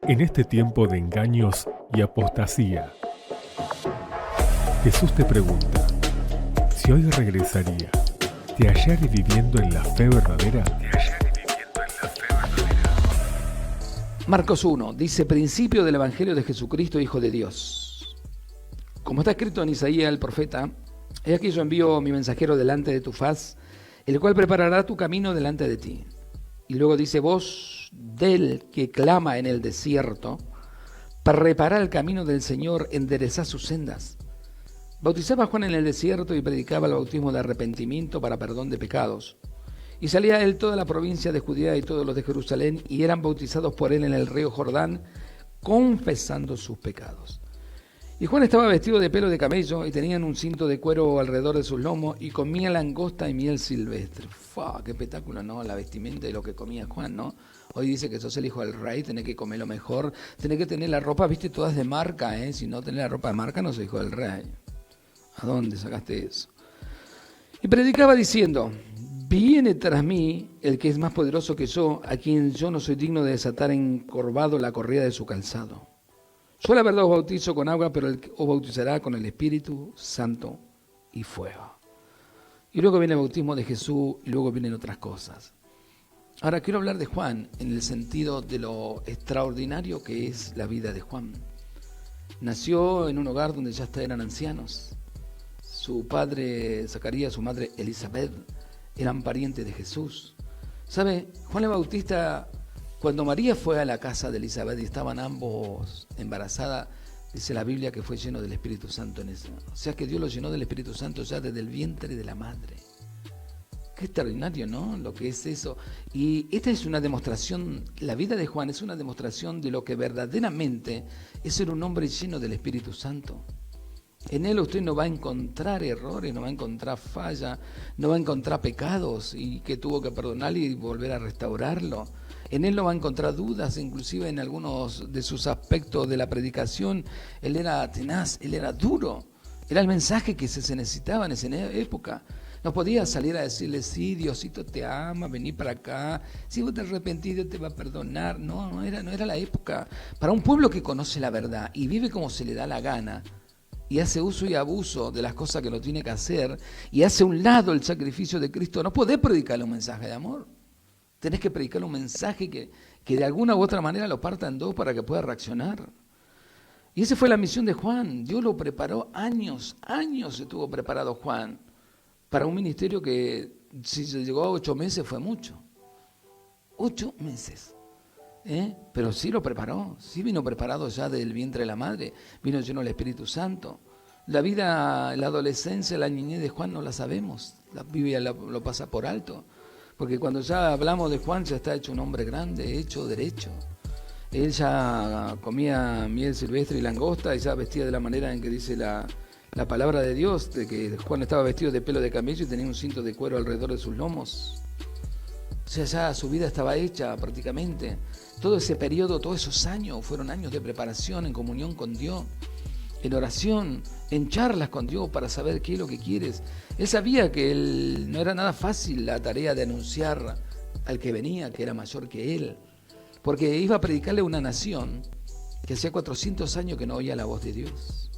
En este tiempo de engaños y apostasía, Jesús te pregunta, si hoy regresaría, ¿te hallaré viviendo en la fe verdadera? Marcos 1 dice: principio del Evangelio de Jesucristo, Hijo de Dios. Como está escrito en Isaías el profeta: he aquí yo envío mi mensajero delante de tu faz, el cual preparará tu camino delante de ti. Y luego dice: voz del que clama en el desierto, preparad el camino del Señor, enderezad sus sendas. Bautizaba a Juan en el desierto y predicaba el bautismo de arrepentimiento para perdón de pecados. Y salía él toda la provincia de Judea y todos los de Jerusalén, y eran bautizados por él en el río Jordán, confesando sus pecados. Y Juan estaba vestido de pelo de camello, y tenían un cinto de cuero alrededor de sus lomos, y comía langosta y miel silvestre. ¡Fua! ¡Qué espectáculo!, ¿no? La vestimenta y lo que comía Juan, ¿no? Hoy dice que sos el hijo del rey, tenés que comer lo mejor, tenés que tener la ropa, viste, todas de marca, ¿eh? Si no tenés la ropa de marca, no sos hijo del rey. ¿A dónde sacaste eso? Y predicaba diciendo: viene tras mí el que es más poderoso que yo, a quien yo no soy digno de desatar encorvado la correa de su calzado. Yo la verdad os bautizo con agua, pero él os bautizará con el Espíritu Santo y fuego. Y luego viene el bautismo de Jesús, y luego vienen otras cosas. Ahora quiero hablar de Juan en el sentido de lo extraordinario que es la vida de Juan. Nació en un hogar donde ya hasta eran ancianos. Su padre Zacarías, su madre Elizabeth, eran parientes de Jesús. ¿Sabe? Juan el Bautista, cuando María fue a la casa de Elizabeth y estaban ambos embarazadas, dice la Biblia que fue lleno del Espíritu Santo en eso. O sea que Dios lo llenó del Espíritu Santo ya desde el vientre de la madre. Qué extraordinario, ¿no? Lo que es eso. Y esta es una demostración, la vida de Juan es una demostración de lo que verdaderamente es ser un hombre lleno del Espíritu Santo. En él usted no va a encontrar errores, no va a encontrar fallas, no va a encontrar pecados y que tuvo que perdonar y volver a restaurarlo. En él no va a encontrar dudas, inclusive en algunos de sus aspectos de la predicación. Él era tenaz, él era duro. Era el mensaje que se necesitaba en esa época. No podía salir a decirle: sí, Diosito te ama, vení para acá, si vos te arrepentís, Dios te va a perdonar. No era la época. Para un pueblo que conoce la verdad y vive como se le da la gana, y hace uso y abuso de las cosas que no tiene que hacer, y hace a un lado el sacrificio de Cristo, no podés predicarle un mensaje de amor. Tenés que predicarle un mensaje que de alguna u otra manera lo parta en dos para que pueda reaccionar. Y esa fue la misión de Juan. Dios lo preparó años estuvo preparado Juan para un ministerio que, si se llegó a 8 meses, fue mucho. 8 meses. Pero sí lo preparó, sí vino preparado ya del vientre de la madre, vino lleno del Espíritu Santo. La vida, la adolescencia, la niñez de Juan no la sabemos, la Biblia lo pasa por alto, porque cuando ya hablamos de Juan ya está hecho un hombre grande, hecho derecho. Él ya comía miel silvestre y langosta y ya vestía de la manera en que dice la palabra de Dios, de que Juan estaba vestido de pelo de camello y tenía un cinto de cuero alrededor de sus lomos. O sea, ya su vida estaba hecha prácticamente. Todo ese periodo, todos esos años, fueron años de preparación en comunión con Dios, en oración, en charlas con Dios para saber qué es lo que quieres. Él sabía que no era nada fácil la tarea de anunciar al que venía, que era mayor que él, porque iba a predicarle a una nación que hacía 400 años que no oía la voz de Dios.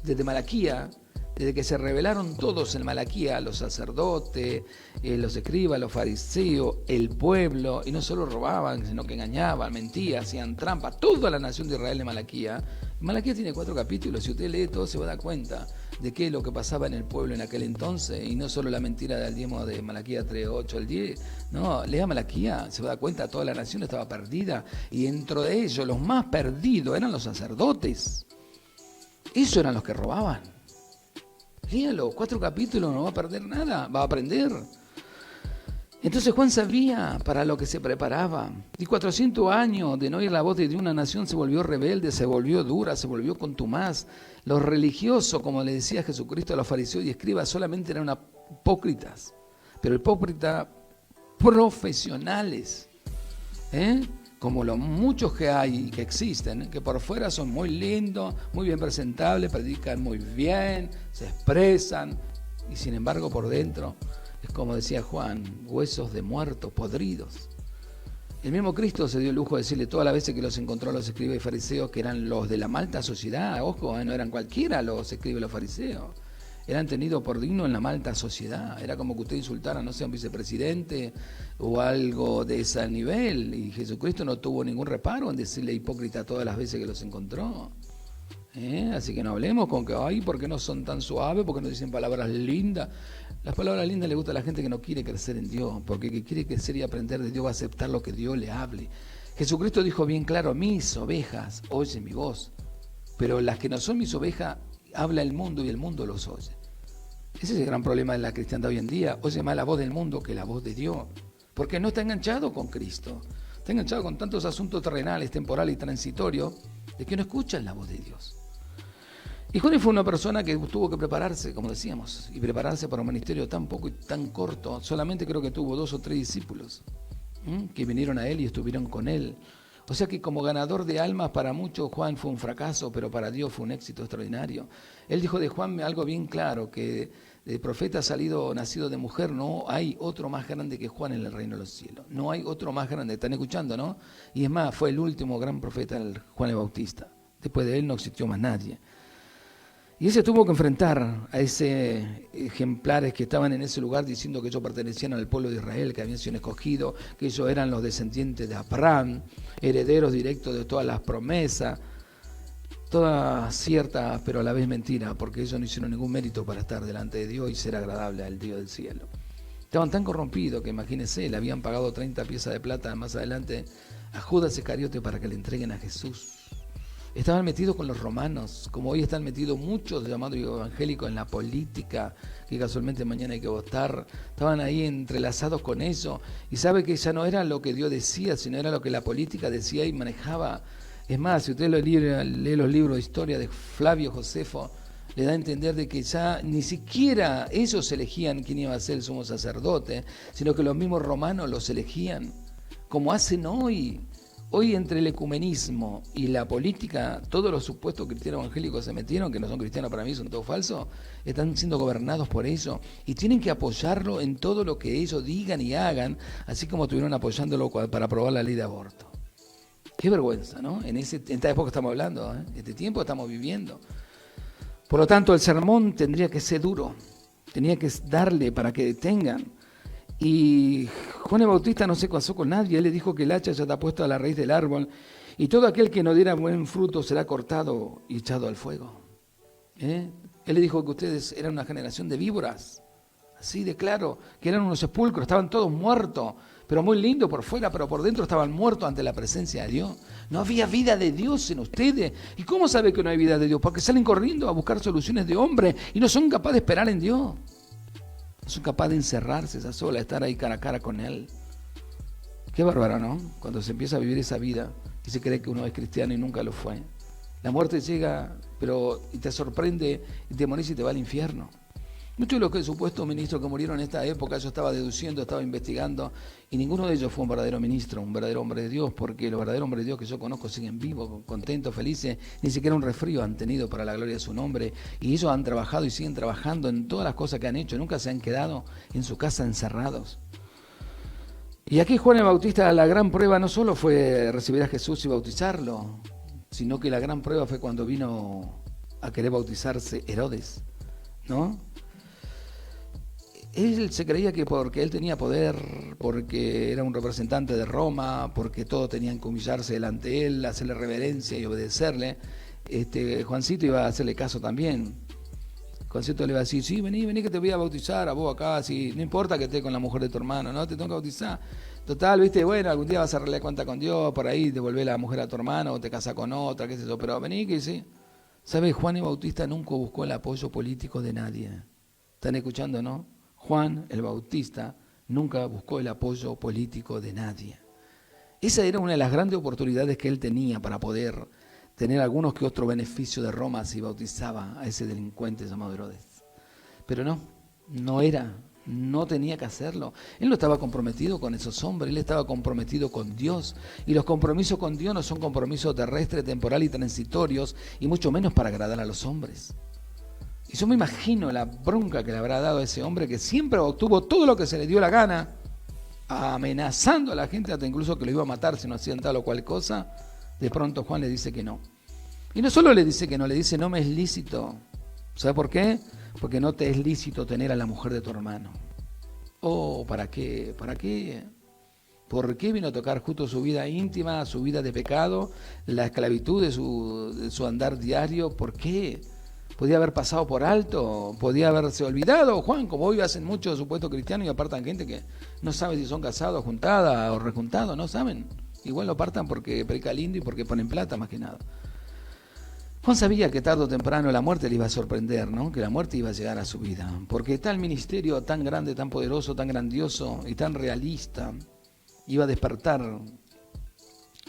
Desde Malaquía, desde que se rebelaron todos en Malaquía, los sacerdotes, los escribas, los fariseos, el pueblo, y no solo robaban, sino que engañaban, mentían, hacían trampa, toda la nación de Israel de Malaquía. Malaquía tiene 4 capítulos, si usted lee todo se va a dar cuenta de qué es lo que pasaba en el pueblo en aquel entonces, y no solo la mentira del diezmo de Malaquía 3, 8 al 10, no, lea Malaquía, se va a dar cuenta, toda la nación estaba perdida, y dentro de ellos los más perdidos eran los sacerdotes. Esos eran los que robaban. Léalo, 4 capítulos, no va a perder nada, va a aprender. Entonces Juan sabía para lo que se preparaba. Y 400 años de no oír la voz de una nación se volvió rebelde, se volvió dura, se volvió contumaz. Los religiosos, como le decía Jesucristo a los fariseos y escribas, solamente eran hipócritas. Pero hipócritas profesionales. Como los muchos que hay y que existen, que por fuera son muy lindos, muy bien presentables, predican muy bien, se expresan, y sin embargo por dentro es como decía Juan, huesos de muertos, podridos. El mismo Cristo se dio el lujo de decirle todas las veces que los encontró a los escribas y fariseos, que eran los de la malta sociedad, ojo, no eran cualquiera los escribas y los fariseos, eran tenidos por dignos en la malta sociedad. Era como que usted insultara, no sé, a un vicepresidente o algo de ese nivel, y Jesucristo no tuvo ningún reparo en decirle hipócrita todas las veces que los encontró. Así que no hablemos con que, ay, ¿por qué no son tan suaves? ¿Por qué no dicen palabras lindas? Las palabras lindas le gustan a la gente que no quiere crecer en Dios, porque el que quiere crecer y aprender de Dios va a aceptar lo que Dios le hable. Jesucristo dijo bien claro, mis ovejas oyen mi voz, pero las que no son mis ovejas, habla el mundo y el mundo los oye. Ese es el gran problema de la cristiandad hoy en día, oye más la voz del mundo que la voz de Dios, porque no está enganchado con Cristo, está enganchado con tantos asuntos terrenales, temporales y transitorios, de que no escuchan la voz de Dios. Y Juan fue una persona que tuvo que prepararse, como decíamos, y prepararse para un ministerio tan poco y tan corto. Solamente creo que tuvo 2 o 3 discípulos que vinieron a él y estuvieron con él. O sea que como ganador de almas para muchos Juan fue un fracaso, pero para Dios fue un éxito extraordinario. Él dijo de Juan algo bien claro, que de profeta nacido de mujer, no hay otro más grande que Juan en el reino de los cielos. No hay otro más grande, están escuchando, ¿no? Y es más, fue el último gran profeta, Juan el Bautista. Después de él no existió más nadie. Y ese tuvo que enfrentar a esos ejemplares que estaban en ese lugar diciendo que ellos pertenecían al pueblo de Israel, que habían sido escogidos, que ellos eran los descendientes de Abraham, herederos directos de todas las promesas, todas ciertas pero a la vez mentiras, porque ellos no hicieron ningún mérito para estar delante de Dios y ser agradable al Dios del cielo. Estaban tan corrompidos que imagínense, le habían pagado 30 piezas de plata más adelante a Judas Iscariote para que le entreguen a Jesús. Estaban metidos con los romanos, como hoy están metidos muchos llamados evangélicos en la política, que casualmente mañana hay que votar. Estaban ahí entrelazados con eso, y sabe que ya no era lo que Dios decía, sino era lo que la política decía y manejaba. Es más, si usted lee los libros de historia de Flavio Josefo, le da a entender de que ya ni siquiera ellos elegían quién iba a ser el sumo sacerdote, sino que los mismos romanos los elegían, como hacen hoy. Hoy entre el ecumenismo y la política, todos los supuestos cristianos evangélicos se metieron, que no son cristianos para mí, son todos falsos, están siendo gobernados por eso y tienen que apoyarlo en todo lo que ellos digan y hagan, así como estuvieron apoyándolo para aprobar la ley de aborto. Qué vergüenza, ¿no? En esta época estamos hablando, este tiempo estamos viviendo. Por lo tanto, el sermón tendría que ser duro, tenía que darle para que detengan. Y Juan el Bautista no se casó con nadie, él le dijo que el hacha ya está puesta a la raíz del árbol y todo aquel que no diera buen fruto será cortado y echado al fuego. Él le dijo que ustedes eran una generación de víboras, así de claro, que eran unos sepulcros, estaban todos muertos, pero muy lindos por fuera, pero por dentro estaban muertos ante la presencia de Dios. No había vida de Dios en ustedes. ¿Y cómo sabe que no hay vida de Dios? Porque salen corriendo a buscar soluciones de hombre y no son capaces de esperar en Dios. No son capaces de encerrarse esa sola, estar ahí cara a cara con Él. Qué bárbaro, ¿no? Cuando se empieza a vivir esa vida y se cree que uno es cristiano y nunca lo fue. La muerte llega, y te sorprende y te morís y te va al infierno. Muchos de los que supuestos ministros que murieron en esta época, yo estaba deduciendo, estaba investigando, y ninguno de ellos fue un verdadero ministro, un verdadero hombre de Dios, porque los verdaderos hombres de Dios que yo conozco siguen vivos, contentos, felices, ni siquiera un resfrío han tenido para la gloria de su nombre, y ellos han trabajado y siguen trabajando en todas las cosas que han hecho, nunca se han quedado en su casa encerrados. Y aquí Juan el Bautista, la gran prueba no solo fue recibir a Jesús y bautizarlo, sino que la gran prueba fue cuando vino a querer bautizarse Herodes, ¿no? Él se creía que porque él tenía poder, porque era un representante de Roma, porque todos tenían que humillarse delante de él, hacerle reverencia y obedecerle, Juancito iba a hacerle caso también. Juancito le iba a decir, sí, vení que te voy a bautizar a vos acá, sí, no importa que estés con la mujer de tu hermano, no, te tengo que bautizar. Total, viste, bueno, algún día vas a arreglar cuenta con Dios, por ahí devolver la mujer a tu hermano o te casas con otra, qué sé yo, pero vení que sí. ¿Sabes? Juan el Bautista nunca buscó el apoyo político de nadie. ¿Están escuchando, no? Juan el Bautista nunca buscó el apoyo político de nadie. Esa era una de las grandes oportunidades que él tenía para poder tener algunos que otro beneficio de Roma si bautizaba a ese delincuente llamado Herodes. Pero no tenía que hacerlo. Él no estaba comprometido con esos hombres, él estaba comprometido con Dios. Y los compromisos con Dios no son compromisos terrestres, temporales y transitorios, y mucho menos para agradar a los hombres. Y yo me imagino la bronca que le habrá dado a ese hombre que siempre obtuvo todo lo que se le dio la gana, amenazando a la gente, hasta incluso que lo iba a matar si no hacían tal o cual cosa, de pronto Juan le dice que no. Y no solo le dice que no, le dice no me es lícito. ¿Sabe por qué? Porque no te es lícito tener a la mujer de tu hermano. Oh, ¿para qué? ¿Para qué? ¿Por qué vino a tocar justo su vida íntima, su vida de pecado, la esclavitud de su andar diario? ¿Por qué? Podía haber pasado por alto, podía haberse olvidado, Juan, como hoy hacen muchos supuestos cristianos y apartan gente que no sabe si son casados, juntadas o rejuntados, no saben. Igual lo apartan porque predica lindo y porque ponen plata más que nada. Juan sabía que tarde o temprano la muerte le iba a sorprender, ¿no? Que la muerte iba a llegar a su vida, porque tal ministerio tan grande, tan poderoso, tan grandioso y tan realista iba a despertar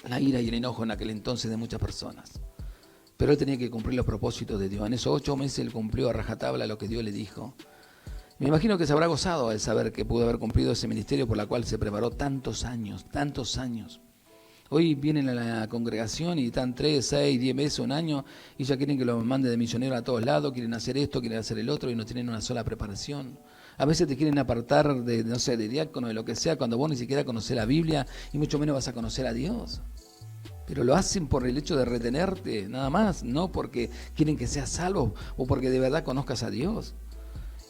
la ira y el enojo en aquel entonces de muchas personas. Pero él tenía que cumplir los propósitos de Dios. En esos 8 meses él cumplió a rajatabla lo que Dios le dijo. Me imagino que se habrá gozado al saber que pudo haber cumplido ese ministerio por la cual se preparó tantos años, tantos años. Hoy vienen a la congregación y están 3, 6, 10 meses, un año, y ya quieren que los mande de misionero a todos lados, quieren hacer esto, quieren hacer el otro, y no tienen una sola preparación. A veces te quieren apartar de, no sé, de diácono, de lo que sea, cuando vos ni siquiera conocés la Biblia, y mucho menos vas a conocer a Dios. Pero lo hacen por el hecho de retenerte, nada más, no porque quieren que seas salvo o porque de verdad conozcas a Dios.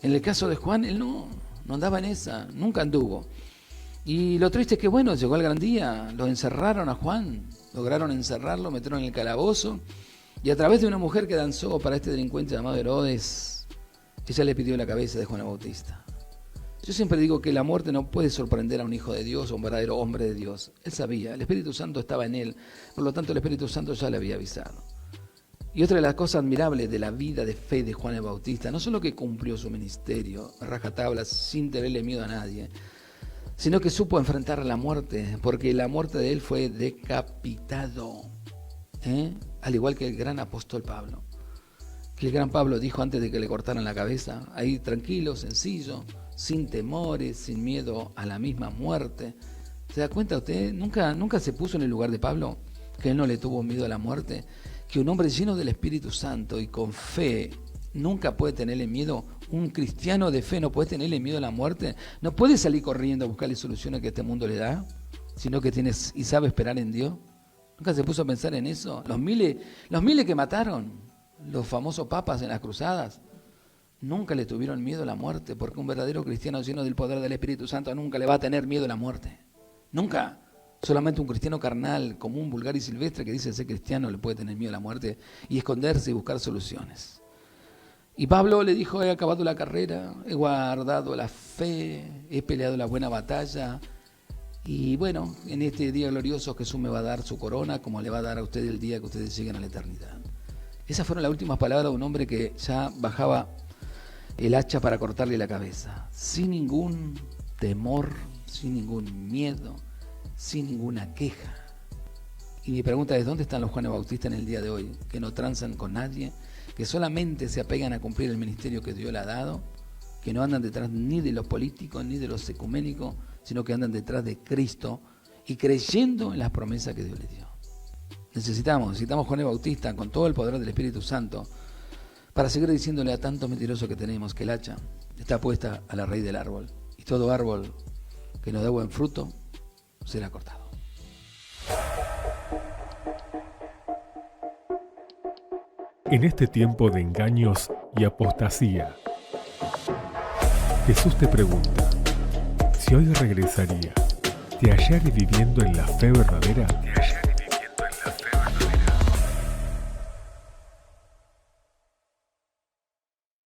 En el caso de Juan, él no andaba en esa, nunca anduvo. Y lo triste es que, bueno, llegó el gran día, lo encerraron a Juan, lograron encerrarlo, metieron en el calabozo, y a través de una mujer que danzó para este delincuente llamado Herodes, ella le pidió la cabeza de Juan el Bautista. Yo siempre digo que la muerte no puede sorprender a un hijo de Dios o un verdadero hombre de Dios. Él sabía, el Espíritu Santo estaba en él, por lo tanto el Espíritu Santo ya le había avisado. Y otra de las cosas admirables de la vida de fe de Juan el Bautista, no solo que cumplió su ministerio a rajatabla sin tenerle miedo a nadie, sino que supo enfrentar la muerte, porque la muerte de él fue decapitado, al igual que el gran apóstol Pablo. Que el gran Pablo dijo antes de que le cortaran la cabeza, ahí tranquilo, sencillo, sin temores, sin miedo a la misma muerte. ¿Se da cuenta usted? Nunca se puso en el lugar de Pablo, que él no le tuvo miedo a la muerte, que un hombre lleno del Espíritu Santo y con fe nunca puede tenerle miedo. Un cristiano de fe no puede tenerle miedo a la muerte, no puede salir corriendo a buscarle soluciones que este mundo le da, sino que tienes y sabe esperar en Dios. Nunca se puso a pensar en eso. Los miles que mataron, los famosos papas en las cruzadas, nunca le tuvieron miedo a la muerte, porque un verdadero cristiano lleno del poder del Espíritu Santo nunca le va a tener miedo a la muerte. Nunca. Solamente un cristiano carnal, común, vulgar y silvestre que dice ser cristiano le puede tener miedo a la muerte y esconderse y buscar soluciones. Y Pablo le dijo, he acabado la carrera, he guardado la fe, he peleado la buena batalla. Y bueno, en este día glorioso Jesús me va a dar su corona, como le va a dar a ustedes el día que ustedes lleguen a la eternidad. Esas fueron las últimas palabras de un hombre que ya bajaba el hacha para cortarle la cabeza, sin ningún temor, sin ningún miedo, sin ninguna queja. Y mi pregunta es, ¿dónde están los Juanes Bautistas en el día de hoy? Que no transan con nadie, que solamente se apegan a cumplir el ministerio que Dios le ha dado, que no andan detrás ni de los políticos ni de los ecuménicos, sino que andan detrás de Cristo y creyendo en las promesas que Dios le dio. Necesitamos Juanes Bautistas con todo el poder del Espíritu Santo para seguir diciéndole a tantos mentirosos que tenemos que el hacha está puesta a la raíz del árbol y todo árbol que no dé buen fruto será cortado. En este tiempo de engaños y apostasía, Jesús te pregunta, si hoy regresaría, ¿te hallaré viviendo en la fe verdadera?